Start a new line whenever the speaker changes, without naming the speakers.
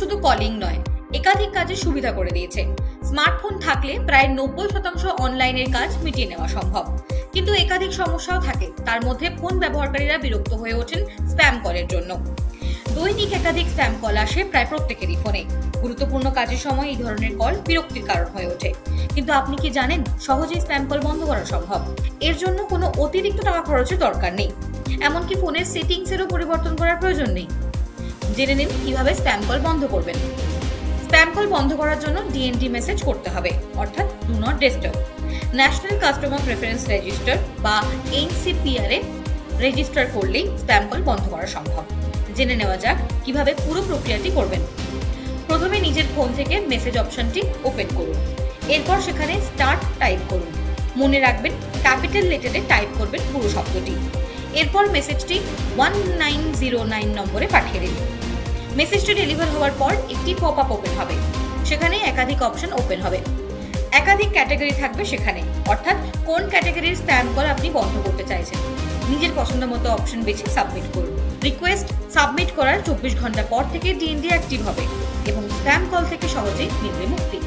শুধু কলিং নয়, একাধিক কাজের সুবিধা করে দিয়েছে। স্মার্টফোন থাকলে প্রায় 90% অনলাইনের কাজ মিটিয়ে নেওয়া সম্ভব। কিন্তু একাধিক সমস্যাও থাকে, তার মধ্যে ফোন ব্যবহারকারীরা বিরক্ত হয়ে ওঠেন স্প্যাম কলের জন্য। দৈনিক একাধিক স্প্যাম কল আসে প্রায় প্রত্যেকেরই ফোনে। গুরুত্বপূর্ণ কাজের সময় এই ধরনের কল বিরক্তির কারণ হয়ে ওঠে। কিন্তু আপনি কি জানেন, সহজেই স্প্যাম কল বন্ধ করা সম্ভব। এর জন্য কোনো অতিরিক্ত টাকা খরচের দরকার নেই, এমনকি ফোনের সেটিংসেরও পরিবর্তন করার প্রয়োজন নেই। জেনে নিন কিভাবে স্প্যাম কল বন্ধ করবেন। স্প্যাম কল বন্ধ করার জন্য ডিএনডি মেসেজ করতে হবে, অর্থাৎ do not disturb. National customer preference register বা এনসিপিআর এ রেজিস্টার করলেই স্প্যাম কল বন্ধ করা সম্ভব। জেনে নেওয়া যাক কিভাবে পুরো প্রক্রিয়াটি করবেন। প্রথমে নিজের ফোন থেকে মেসেজ অপশনটি ওপেন করুন। এরপর সেখানে স্টার্ট টাইপ করুন। মনে রাখবেন, ক্যাপিটাল লেটারে টাইপ করবেন পুরো শব্দটি। এরপর মেসেজটি 1909 নম্বরে পাঠিয়ে দিন। মেসেজটি ডেলিভার হওয়ার পর একটি পপ আপ ওপেন হবে। সেখানে একাধিক অপশন ওপেন হবে। একাধিক ক্যাটাগরি থাকবে সেখানে, অর্থাৎ কোন ক্যাটাগরির স্প্যাম কল আপনি বন্ধ করতে চাইছেন। নিজের পছন্দ মতো অপশন বেছে সাবমিট করুন। রিকোয়েস্ট সাবমিট করার 24 ঘন্টা পর থেকে ডিএনডি অ্যাক্টিভ হবে এবং স্প্যাম কল থেকে সহজেই মিলবে মুক্তি।